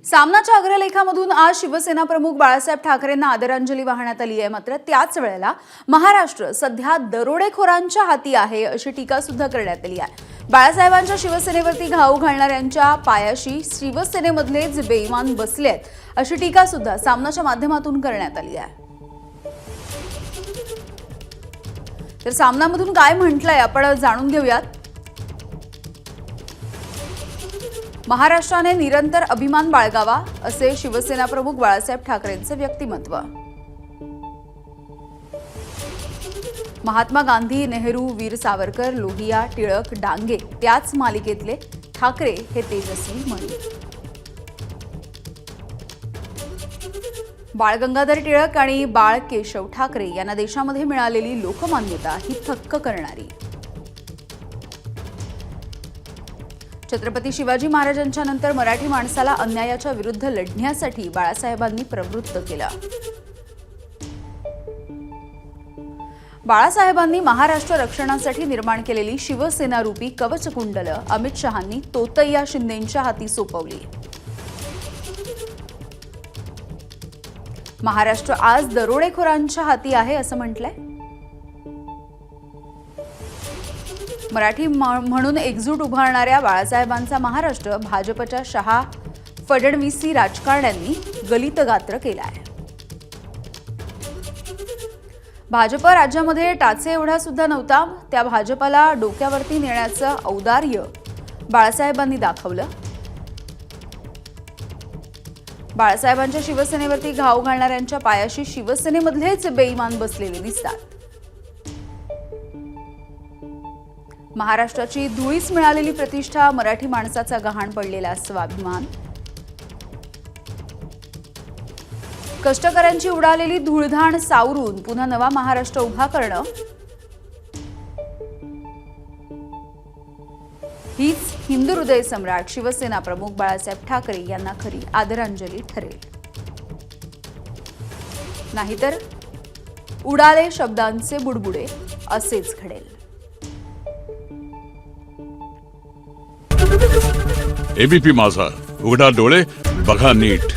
सामनाच्या अग्रलेखामधून आज शिवसेना प्रमुख बाळासाहेब ठाकरेंना आदरांजली वाहण्यात आली आहे। मात्र त्याच वेळेला महाराष्ट्र सध्या दरोडेखोरांच्या हाती आहे अशी टीका सुद्धा करण्यात आली आहे। बाळासाहेबांच्या शिवसेनेवरती घाव घालणाऱ्यांच्या पायाशी शिवसेनेमधलेच बेईमान बसलेत अशी टीका सुद्धा सामनाच्या माध्यमातून करण्यात आली आहे। तर सामनामधून काय म्हटलंय आपण जाणून घेऊयात। महाराष्ट्राने निरंतर अभिमान बाळगावा असे शिवसेना प्रमुख बाळासाहेब ठाकरेंचे व्यक्तिमत्व। महात्मा गांधी, नेहरू, वीर सावरकर, लोहिया, टिळक, डांगे त्याच मालिकेतले ठाकरे हे तेजस्वी मणी। बाळ गंगाधर टिळक आणि बाळ केशव ठाकरे यांना देशामध्ये मिळालेली लोकमान्यता ही थक्क करणारी। छत्रपती शिवाजी महाराजांच्या नंतर मराठी माणसाला अन्यायाच्या विरुद्ध लढण्यासाठी बाळासाहेबांनी प्रवृत्त केलं। बाळासाहेबांनी महाराष्ट्र रक्षणासाठी निर्माण केलेली शिवसेना रूपी कवचकुंडल अमित शहांनी तोतैया शिंदेंच्या हाती सोपवली। महाराष्ट्र आज दरोडेखोरांच्या हाती आहे असं म्हटलंय। मराठी म्हणून एकजूट उभारणाऱ्या बाळासाहेबांचा महाराष्ट्र भाजपच्या शहा फडणवीसी राजकारण्यांनी गलित गात्र केलाय। भाजप राज्यामध्ये टाचे एवढा सुद्धा नव्हता, त्या भाजपला डोक्यावरती नेण्याचं औदार्य बाळासाहेबांनी दाखवलं। बाळासाहेबांच्या शिवसेनेवरती घाव घालणाऱ्यांच्या पायाशी शिवसेनेमधलेच बेईमान बसलेले दिसतात। महाराष्ट्राची धुळीस मिळालेली प्रतिष्ठा, मराठी माणसाचा गहाण पडलेला स्वाभिमान, कष्टकऱ्यांची उडालेली धूळधाण सावरून पुन्हा नवा महाराष्ट्र उभा करणं हीच हिंदू हृदय सम्राट शिवसेना प्रमुख बाळासाहेब ठाकरे यांना खरी आदरांजली ठरेल। नाहीतर उडाले शब्दांचे बुडबुडे असेच घडेल। एबीपी माझा, उघडा डोळे बघा नीट।